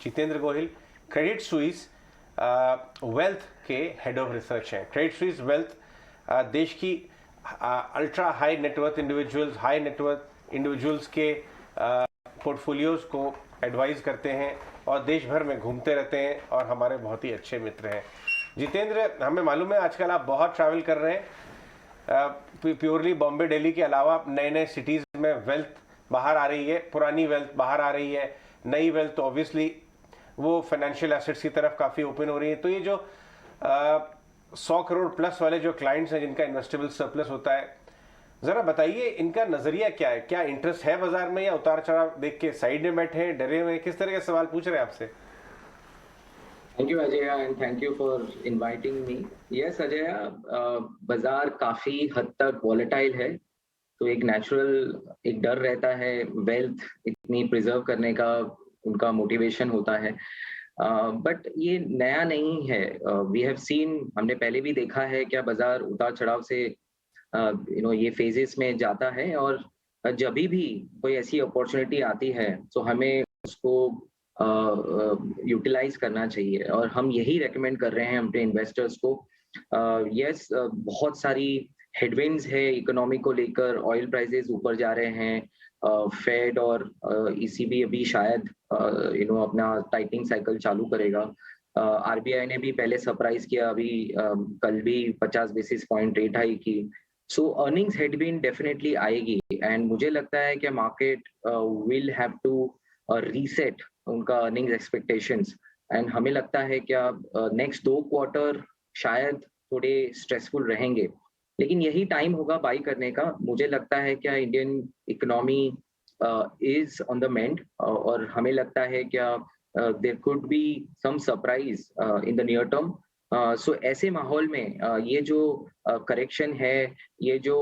Jitendra Gohil Credit Suisse wealth के head of research हैं। Credit Suisse wealth देश की ultra high net worth individuals, high net worth individuals के portfolios को एडवाइज करते हैं और देश भर में घूमते रहते हैं और हमारे बहुत ही अच्छे मित्र हैं। जितेंद्र, हमें मालूम है आजकल आप बहुत ट्रैवल कर रहे हैं, प्योरली बॉम्बे दिल्ली के अलावा नए नए सिटीज़ में वेल्थ बाहर आ रही है, पुरानी वेल्थ बाहर आ रही है, नई वेल्थ तो ऑब्वियसली वो फाइनेंशियल एसेट्स की तरफ काफ़ी ओपन हो रही है। तो ये जो 100 करोड़ प्लस वाले जो क्लाइंट्स हैं जिनका इन्वेस्टेबल सरप्लस होता है, ज़रा बताइए इनका नज़रिया क्या है? क्या इंटरेस्ट है बाजार में या उतार चढ़ाव देख के साइड में बैठे हैं, डरे हुए हैं? किस तरह के सवाल पूछ रहे हैं आपसे? Thank you Ajay and thank you for inviting me. Yes Ajay, बाजार काफी हद तक वॉलेटाइल है, तो एक नेचुरल एक डर रहता है, वेल्थ इतनी प्रिजर्व करने का उनका मोटिवेशन होता है। बट ये नया नहीं है। वी हैव सीन, हमने पहले भी देखा है क्या बाजार उतार चढ़ाव से ये फेजेस में जाता है, और जब भी कोई ऐसी अपॉर्चुनिटी आती है तो हमें उसको यूटिलाइज करना चाहिए, और हम यही रेकमेंड कर रहे हैं अपने इन्वेस्टर्स को। यस, बहुत सारी हेडविंड्स है इकोनॉमी को लेकर, ऑयल प्राइसेस ऊपर जा रहे हैं, फेड और ईसीबी अभी शायद अपना टाइटनिंग साइकिल चालू करेगा। आरबीआई ने भी पहले सरप्राइज किया, अभी कल भी 50 बेसिस पॉइंट रेट हाई की। सो अर्निंग्स हेडविंड डेफिनेटली आएगी, एंड मुझे लगता है कि market will have to reset उनका अर्निंग्स एक्सपेक्टेशंस, एंड हमें लगता है क्या नेक्स्ट 2 क्वार्टर शायद थोड़े स्ट्रेसफुल रहेंगे, लेकिन यही टाइम होगा बाई करने का। मुझे लगता है क्या Indian economy is on the mend, और हमें लगता है क्या there could be some surprise in the near term. So ऐसे माहौल में ये जो करेक्शन है, ये जो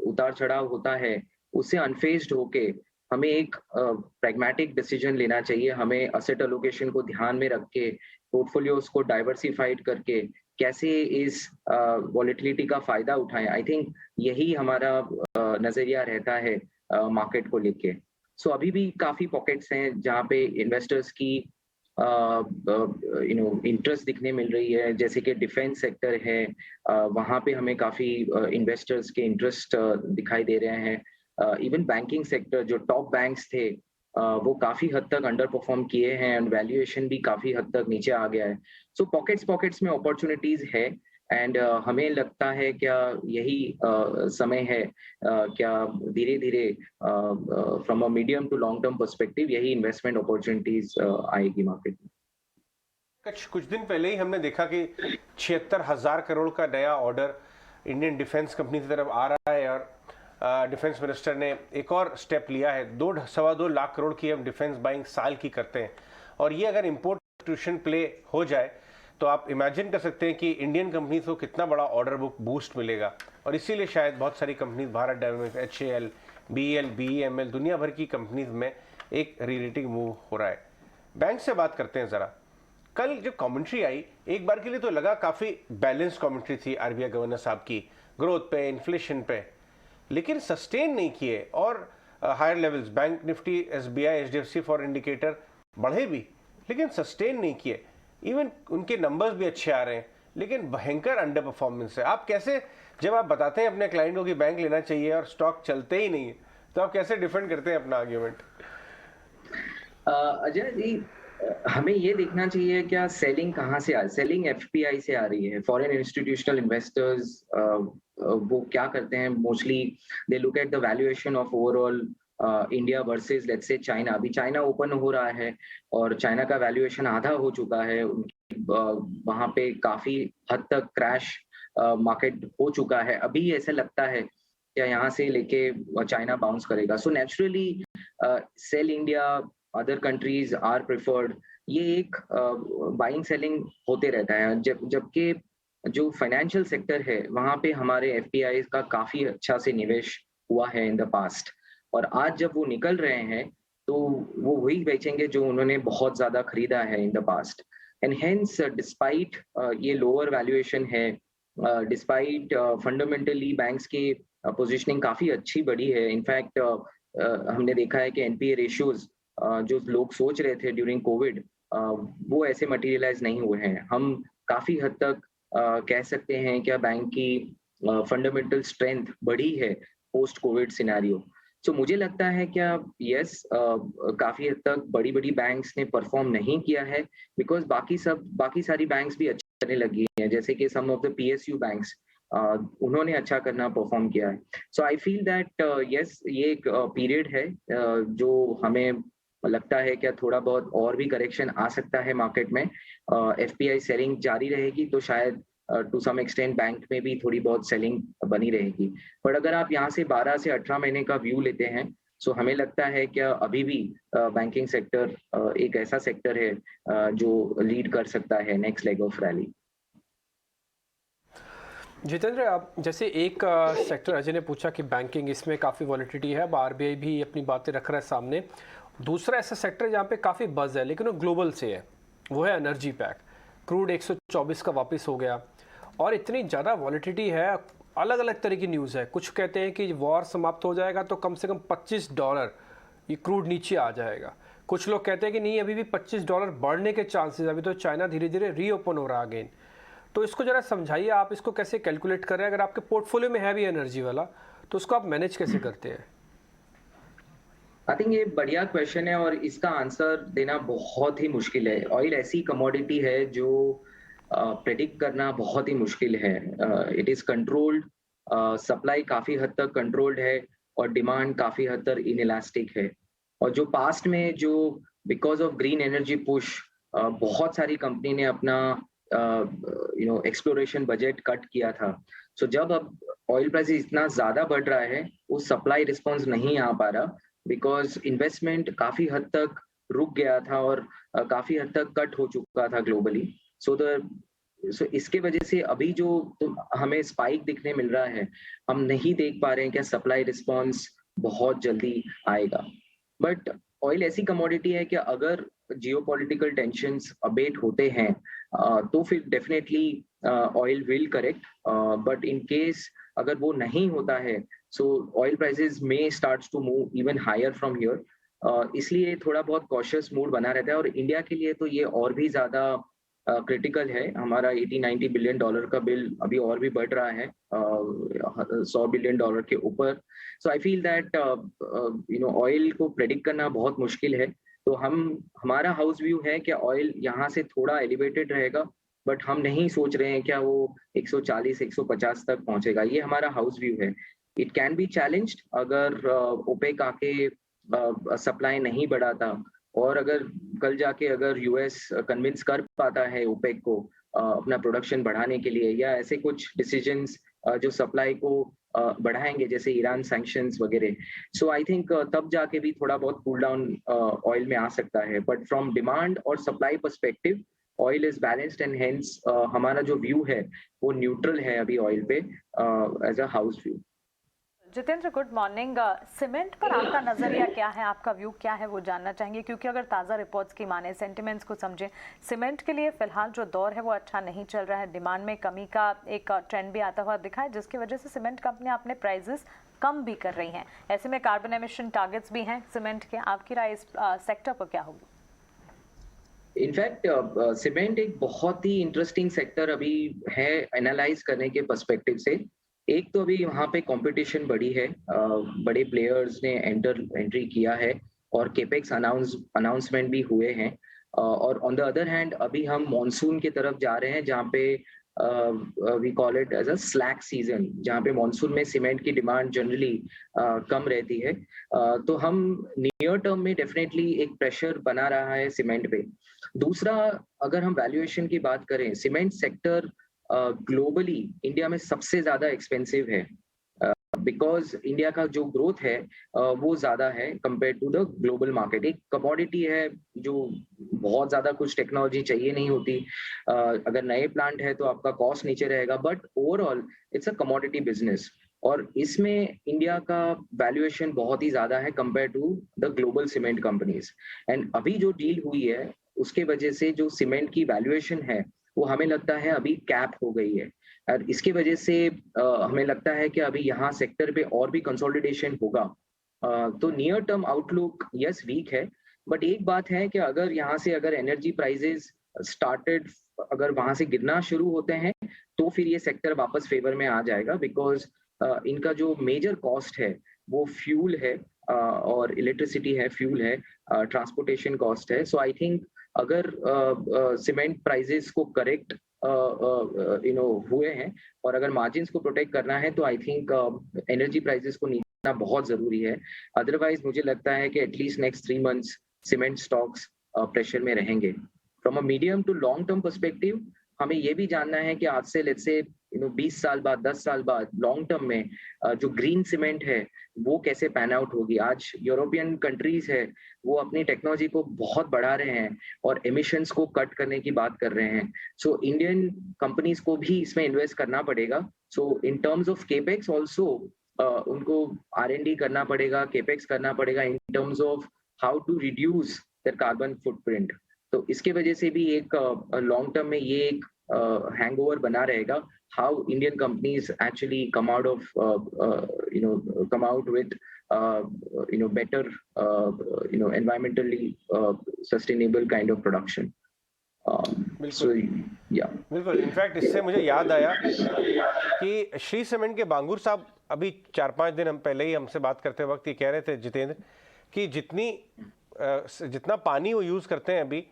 उतार चढ़ाव होता है, उससे अनफेज्ड होके हमें एक प्रैग्मेटिक डिसीजन लेना चाहिए। हमें एसेट एलोकेशन को ध्यान में रख के, पोर्टफोलियोज को डाइवर्सिफाइड करके कैसे इस वॉलेटिलिटी का फायदा उठाएं, आई थिंक यही हमारा नजरिया रहता है मार्केट को लेके। सो अभी भी काफी पॉकेट्स हैं जहाँ पे इन्वेस्टर्स की इंटरेस्ट दिखने मिल रही है, जैसे कि डिफेंस सेक्टर है, वहाँ पे हमें काफी इन्वेस्टर्स के इंटरेस्ट दिखाई दे रहे हैं। इवन बैंकिंग सेक्टर, जो टॉप बैंक्स थे वो काफी हद तक अंडर परफॉर्म किए हैं, एंड वैल्यूएशन भी काफी हद तक नीचे आ गया है। सो पॉकेट्स में अपॉर्चुनिटीज है, एंड हमें लगता है क्या यही समय है क्या धीरे धीरे from a medium to long term perspective यही इन्वेस्टमेंट अपॉर्चुनिटीज आएगी मार्केट में। कुछ दिन पहले ही हमने देखा कि 76,000 करोड़ का नया ऑर्डर इंडियन डिफेंस कंपनी की तरफ आ रहा है, और डिफेंस मिनिस्टर ने एक और स्टेप लिया है। 2.25 लाख करोड़ की हम डिफेंस बाइंग साल की करते हैं, और ये अगर इंपोर्ट सब्स्टिट्यूशन प्ले हो जाए तो आप इमेजिन कर सकते हैं कि इंडियन कंपनीज को कितना बड़ा ऑर्डर बुक बूस्ट मिलेगा। और इसीलिए शायद बहुत सारी companies, Bharat dynamics, HAL, BEL, BEML, दुनिया भर की कंपनीज में एक रीरेटिंग मूव हो रहा है। बैंक से बात करते हैं ज़रा। कल जो कमेंट्री आई, एक बार के लिए तो लगा काफ़ी बैलेंस कमेंट्री थी आरबीआई गवर्नर साहब की, ग्रोथ पे, इन्फ्लेशन पे, लेकिन सस्टेन नहीं किए, और higher levels bank Nifty, SBI, HDFC four indicator बढ़े भी, लेकिन सस्टेन नहीं किए। इवन उनके नंबर्स भी अच्छे आ रहे हैं, लेकिन भयंकर अंडर परफॉर्मेंस है। आप कैसे, जब आप बताते हैं अपने क्लाइंट को कि बैंक लेना चाहिए और स्टॉक चलते ही नहीं है, तो आप कैसे डिफेंड करते हैं अपना आर्ग्यूमेंट? अजय जी, हमें ये देखना चाहिए क्या सेलिंग कहाँ से आ रही है। सेलिंग FPI से आ रही है, फॉरेन इंस्टीट्यूशनल इन्वेस्टर्स। वो क्या करते हैं, mostly they look at the valuation of overall India versus let's say China. अभी चाइना ओपन हो रहा है और चाइना का वैल्यूएशन आधा हो चुका है, वहां पे काफी हद तक क्रैश मार्केट हो चुका है। अभी ऐसा लगता है क्या यहाँ से लेके चाइना बाउंस करेगा। So naturally sell India, other countries are preferred, ये एक बाइंग सेलिंग होते रहता है। जबकि जो फाइनेंशियल सेक्टर है वहां पे हमारे FPI का काफी अच्छा से निवेश हुआ है इन द पास्ट, और आज जब वो निकल रहे हैं तो वो वही बेचेंगे जो उन्होंने बहुत ज्यादा खरीदा है in the past. And hence despite ये लोअर वैल्यूएशन है, डिस्पाइट फंडामेंटली बैंक्स की पोजीशनिंग काफी अच्छी बढ़ी है। इनफैक्ट हमने देखा है कि NPA रेशियोज जो लोग सोच रहे थे ड्यूरिंग कोविड वो ऐसे मटेरियलाइज नहीं हुए हैं। हम काफी हद तक कह सकते हैं क्या बैंक की फंडामेंटल स्ट्रेंथ बढ़ी है पोस्ट कोविड सिनेरियो। सो मुझे लगता है क्या यस काफी हद तक बड़ी-बड़ी बैंक्स ने परफॉर्म नहीं किया है बिकॉज़ बाकी सारी बैंक्स भी अच्छा करने लगी हैं, जैसे कि सम ऑफ द पीएसयू बैंक्स उन्होंने अच्छा करना परफॉर्म किया है। सो आई फील दैट यस ये एक पीरियड है जो हमें लगता है क्या थोड़ा बहुत और भी करेक्शन आ सकता है मार्केट में। एफपीआई सेलिंग जारी रहेगी तो शायद टू सम एक्सटेंट बैंक में भी थोड़ी बहुत सेलिंग बनी रहेगी। बट अगर आप यहाँ से 12 से 18 महीने का व्यू लेते हैं, सो हमें लगता है क्या अभी भी बैंकिंग सेक्टर एक ऐसा सेक्टर है जो लीड कर सकता है next leg of rally. Jitendra, आप जैसे एक सेक्टर अजय ने पूछा कि बैंकिंग, इसमें काफ़ी वॉलिटिलिटी है, अब आरबीआई भी अपनी बातें रख रहा है सामने। दूसरा ऐसा सेक्टर जहाँ पे काफ़ी बज़ है लेकिन वो ग्लोबल से है, वो है एनर्जी पैक। क्रूड 124 का वापस हो गया और इतनी ज़्यादा वॉलिटिलिटी है, अलग अलग तरह की न्यूज़ है। कुछ कहते हैं कि वॉर समाप्त हो जाएगा तो कम से कम $25 ये क्रूड नीचे आ जाएगा। कुछ लोग कहते हैं कि नहीं, अभी भी $25 बढ़ने के चांसेस, अभी तो चाइना धीरे धीरे रीओपन हो रहा है अगेन। तो इसको ज़रा समझाइए, आप इसको कैसे कैलकुलेट कर रहे हैं? अगर आपके पोर्टफोलियो में है भी एनर्जी वाला तो उसको आप मैनेज कैसे करते हैं? आई थिंक ये बढ़िया क्वेश्चन है और इसका आंसर देना बहुत ही मुश्किल है। ऑयल ऐसी कमोडिटी है जो प्रेडिक्ट करना बहुत ही मुश्किल है। इट इज कंट्रोल्ड, सप्लाई काफी हद तक कंट्रोल्ड है और डिमांड काफी हद तक इनइलास्टिक है। और जो पास्ट में जो because of green energy push बहुत सारी कंपनी ने अपना एक्सप्लोरेशन बजट कट किया था। सो जब अब ऑयल प्राइस इतना ज्यादा बढ़ रहा है, वो सप्लाई रिस्पॉन्स नहीं आ पा रहा बिकॉज इन्वेस्टमेंट काफी हद तक रुक गया था और काफी हद तक कट हो चुका था ग्लोबली। सो इसके वजह से अभी जो हमें स्पाइक दिखने मिल रहा है, हम नहीं देख पा रहे हैं क्या सप्लाई रिस्पॉन्स बहुत जल्दी आएगा। बट ऑयल ऐसी कमोडिटी है कि अगर जियोपॉलिटिकल टेंशंस अबेट होते हैं तो फिर definitely oil will correct. But in case अगर वो नहीं होता है, सो ऑयल प्राइसेस में starts to move even higher from here. इसलिए थोड़ा बहुत कॉशियस मूड बना रहता है और इंडिया के लिए तो ये और भी ज्यादा क्रिटिकल है। हमारा 80-90 बिलियन डॉलर का बिल अभी और भी बढ़ रहा है $100 बिलियन के ऊपर। सो आई फील दैट ऑयल को प्रेडिक्ट करना बहुत मुश्किल है। तो हमारा हाउस व्यू है कि ऑयल यहाँ से थोड़ा एलिवेटेड रहेगा, बट हम नहीं सोच रहे हैं क्या वो 140-150 तक पहुंचेगा। ये हमारा हाउस व्यू है। इट कैन बी चैलेंज्ड अगर ओपेक आके सप्लाई नहीं बढ़ाता और अगर कल जाके अगर यूएस कन्विंस कर पाता है ओपेक को अपना प्रोडक्शन बढ़ाने के लिए, या ऐसे कुछ डिसीजंस जो सप्लाई को बढ़ाएंगे जैसे ईरान सैंक्शंस वगैरह। सो आई थिंक तब जाके भी थोड़ा बहुत कूल डाउन ऑयल में आ सकता है। बट फ्रॉम डिमांड और supply perspective oil is balanced and hence हमारा जो व्यू है वो न्यूट्रल है अभी ऑयल पे as a house view. Jitendra, good morning. Cement पर आपका नजरिया क्या है, आपका व्यू क्या है, वो जानना चाहेंगे, क्योंकि अगर ताज़ा रिपोर्ट्स की माने, सेंटिमेंट्स को समझें, सीमेंट के लिए फिलहाल जो दौर है वो अच्छा नहीं चल रहा है। डिमांड में कमी का एक ट्रेंड भी आता हुआ दिखा है, जिसकी वजह से सीमेंट कंपनियां अपने प्राइजेस कम भी कर रही हैं। ऐसे में कार्बन एमिशन टारगेट्स भी हैं सीमेंट के। आपकी राय इस सेक्टर पर क्या होगी? इनफैक्ट सीमेंट एक बहुत ही इंटरेस्टिंग सेक्टर अभी है एनालाइज करने के पर्सपेक्टिव से। एक तो अभी वहाँ पे कंपटीशन बढ़ी है, बड़े प्लेयर्स ने एंट्री किया है और केपेक्स अनाउंसमेंट भी हुए हैं। और ऑन द अदर हैंड अभी हम मॉनसून की तरफ जा रहे हैं जहाँ पे we call it as a slack season, जहाँ पे मॉनसून में सीमेंट की डिमांड जनरली कम रहती है। तो हम नियर टर्म में डेफिनेटली एक प्रेशर बना रहा है सीमेंट पे। दूसरा, अगर हम वैल्यूएशन की बात करें, सीमेंट सेक्टर ग्लोबली इंडिया में सबसे ज्यादा एक्सपेंसिव है बिकॉज इंडिया का जो ग्रोथ है वो ज्यादा है compare to the global market. एक कमोडिटी है जो बहुत ज्यादा कुछ टेक्नोलॉजी चाहिए नहीं होती। अगर नए प्लांट है तो आपका कॉस्ट नीचे रहेगा, but overall it's a commodity business और इसमें इंडिया का वैल्यूएशन बहुत ही ज्यादा है compare to the global cement companies. And अभी जो डील हुई है उसके वजह से जो सीमेंट की वैल्यूएशन है वो हमें लगता है अभी कैप हो गई है और इसके वजह से हमें लगता है कि अभी यहाँ सेक्टर पे और भी कंसोलिडेशन होगा। तो near term outlook is weak है, बट एक बात है कि अगर यहाँ से अगर एनर्जी प्राइसेस स्टार्टेड अगर वहां से गिरना शुरू होते हैं तो फिर ये सेक्टर वापस फेवर में आ जाएगा, बिकॉज इनका जो मेजर कॉस्ट है वो फ्यूल है, और इलेक्ट्रिसिटी है, फ्यूल है, ट्रांसपोर्टेशन कॉस्ट है. सो आई थिंक अगर सीमेंट प्राइसेस को करेक्ट हुए हैं और अगर मार्जिन्स को प्रोटेक्ट करना है तो आई थिंक एनर्जी प्राइसेस को नीचे बहुत जरूरी है. अदरवाइज मुझे लगता है कि at least next 3 months cement stocks pressure में रहेंगे. From a medium to long term perspective हमें ये भी जानना है कि आज से लेट्स से 20 साल बाद, 10 साल बाद लॉन्ग टर्म में जो ग्रीन सीमेंट है वो कैसे पैन आउट होगी. आज यूरोपियन कंट्रीज है वो अपनी टेक्नोलॉजी को बहुत बढ़ा रहे हैं और एमिशंस को कट करने की बात कर रहे हैं. सो इंडियन कंपनीज को भी इसमें इन्वेस्ट करना पड़ेगा. So in terms of capex also उनको R&D करना पड़ेगा, केपेक्स करना पड़ेगा in terms of how to reduce their carbon footprint. तो इसके वजह से भी एक लॉन्ग टर्म में ये एक हैंगओवर बना रहेगा, how Indian companies actually come out with better environmentally sustainable kind of production. So yeah. बिल्कुल. इनफैक्ट इससे मुझे याद आया कि श्री सीमेंट के बांगुर साहब अभी 4-5 दिन हम पहले ही हमसे बात करते वक्त ये कह रहे थे, जितेंद्र, कि जितना पानी वो यूज़ करते हैं अभी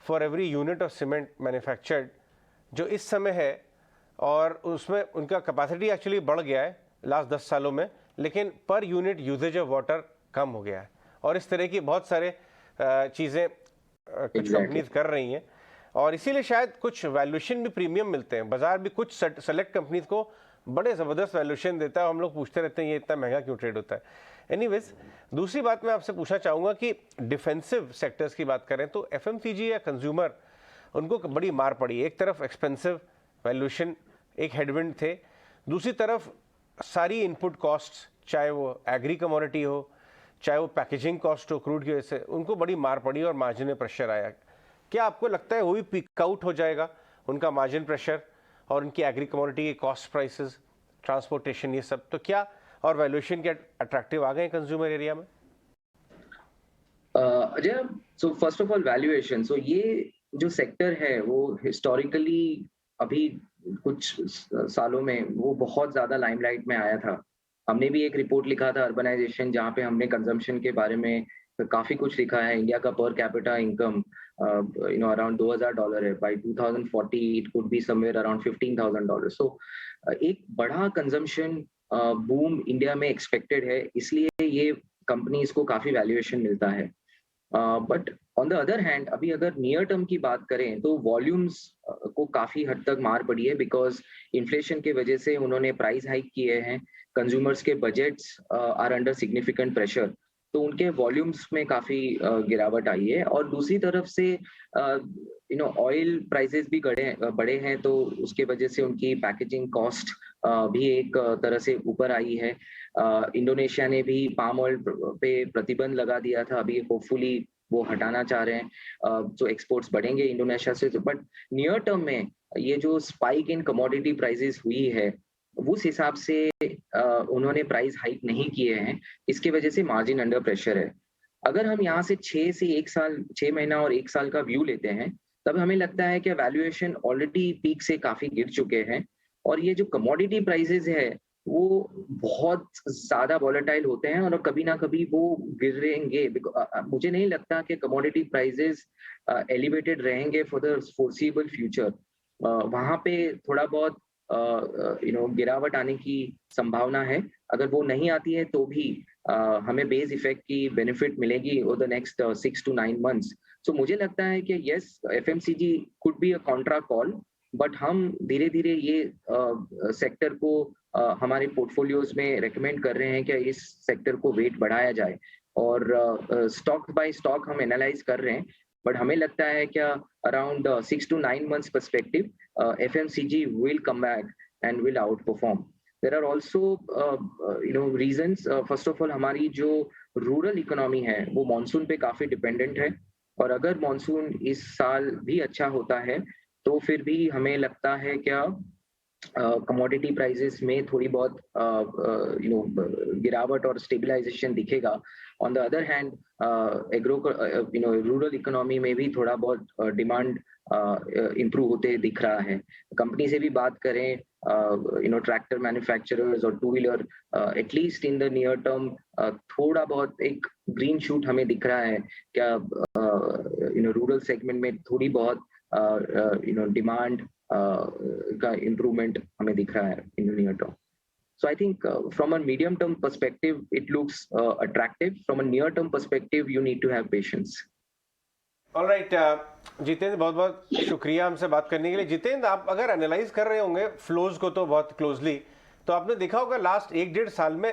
for every unit of cement manufactured जो इस समय है, और उसमें उनका कैपेसिटी एक्चुअली बढ़ गया है लास्ट 10 सालों में, लेकिन पर यूनिट यूजेज ऑफ वाटर कम हो गया है. और इस तरह की बहुत सारे चीज़ें कुछ कंपनीज कर रही हैं, और इसीलिए शायद कुछ वैल्यूएशन भी प्रीमियम मिलते हैं. बाजार भी कुछ सेलेक्ट कंपनीज को बड़े ज़बरदस्त वैल्यूएशन देता है. हम लोग पूछते रहते हैं ये इतना महंगा क्यों ट्रेड होता है. एनीवेज, दूसरी बात मैं आपसे पूछना चाहूँगा कि डिफेंसिव सेक्टर्स की बात करें तो FMCG या कंज्यूमर, उनको बड़ी मार पड़ी. एक तरफ एक्सपेंसिव वैल्यूएशन एक हेडविंड थे, दूसरी तरफ सारी इनपुट कॉस्ट्स, चाहे वो एग्री कमोडिटी हो, चाहे वो पैकेजिंग कॉस्ट हो क्रूड की वजह से, उनको बड़ी मार पड़ी और मार्जिन में प्रेशर आया. क्या आपको लगता है वो भी पीक आउट हो जाएगा, उनका मार्जिन प्रेशर और उनकी एग्री कमोडिटी के कॉस्ट प्राइसेस, ट्रांसपोर्टेशन, ये सब, तो क्या और वैल्यूएशन के अट्रैक्टिव आ गए कंज्यूमर एरिया में? Ajay, so first of all valuation. So ये जो सेक्टर है वो हिस्टोरिकली अभी कुछ सालों में वो बहुत ज्यादा लाइमलाइट में आया था. हमने भी एक रिपोर्ट लिखा था अर्बनाइजेशन, जहाँ पे हमने कंजम्पशन के बारे में काफी कुछ लिखा है. इंडिया का पर कैपिटा इनकम अराउंड $2,000 है. By 2040 it could be somewhere around $15,000. So एक बड़ा कंजम्पशन बूम इंडिया में एक्सपेक्टेड है, इसलिए ये कंपनीज को काफी वैल्यूएशन मिलता है. But on the other hand अभी अगर नियर टर्म की बात करें तो वॉल्यूम्स को काफी हद तक मार पड़ी है, बिकॉज इन्फ्लेशन के वजह से उन्होंने प्राइस हाइक किए हैं. कंज्यूमर्स के budgets are under significant pressure, तो उनके वॉल्यूम्स में काफी गिरावट आई है. और दूसरी तरफ से ऑयल प्राइसेस भी बढ़े हैं, तो उसके वजह से उनकी पैकेजिंग कॉस्ट भी एक तरह से ऊपर आई है. इंडोनेशिया ने भी पाम ऑयल पे प्रतिबंध लगा दिया था, अभी होपफुली वो हटाना चाह रहे हैं. तो एक्सपोर्ट्स बढ़ेंगे इंडोनेशिया से. बट नियर टर्म में ये जो स्पाइक इन कमोडिटी प्राइसेस हुई है, उस हिसाब से उन्होंने प्राइस हाइक नहीं किए हैं, इसके वजह से मार्जिन अंडर प्रेशर है. अगर हम यहाँ से 6 महीना और 1 साल का व्यू लेते हैं, तब हमें लगता है कि वैल्यूएशन ऑलरेडी पीक से काफी गिर चुके हैं. और ये जो कमोडिटी प्राइसेस है वो बहुत ज्यादा वॉलेटाइल होते हैं और कभी ना कभी वो गिरेंगे. मुझे नहीं लगता कि कमोडिटी प्राइसेस एलिवेटेड रहेंगे फॉर द फोर्सिबल फ्यूचर. वहां पे थोड़ा बहुत गिरावट आने की संभावना है. अगर वो नहीं आती है तो भी हमें बेस इफेक्ट की बेनिफिट मिलेगी over the next 6 to 9 months. सो मुझे लगता है कि yes, FMCG could be a Contra call, but हम धीरे धीरे ये सेक्टर को हमारे पोर्टफोलियोज में रेकमेंड कर रहे हैं कि इस सेक्टर को वेट बढ़ाया जाए. और स्टॉक बाय स्टॉक हम एनालाइज कर रहे हैं, बट हमें लगता है क्या around 6 to 9 months perspective, FMCG will come back and will outperform. There are also reasons. First of all, हमारी जो रूरल इकोनॉमी है वो मॉनसून पे काफी डिपेंडेंट है, और अगर मॉनसून इस साल भी अच्छा होता है तो फिर भी हमें लगता है क्या कमोडिटी प्राइसेस में थोड़ी बहुत गिरावट और स्टेबलाइजेशन दिखेगा। On the other hand agro rural economy में भी थोड़ा बहुत डिमांड इम्प्रूव होते दिख रहा है। कंपनी से भी बात करें, ट्रैक्टर मैन्युफैक्चरर्स और two wheeler, at least in the near term थोड़ा बहुत एक ग्रीन शूट हमें दिख रहा है। क्या रूरल सेगमेंट में थोड़ी बहुत डिमांड का इम्प्रूवमेंट हमें दिख रहा है इन the near term. So I think from a medium term perspective, it looks attractive. From a near term perspective, you need to have patience. All right, Jitendra बहुत बहुत शुक्रिया हमसे बात करने के लिए। जितेंद्र, आप अगर एनालाइज कर रहे होंगे फ्लोज को तो बहुत क्लोजली, तो आपने देखा होगा लास्ट 1-1.5 साल में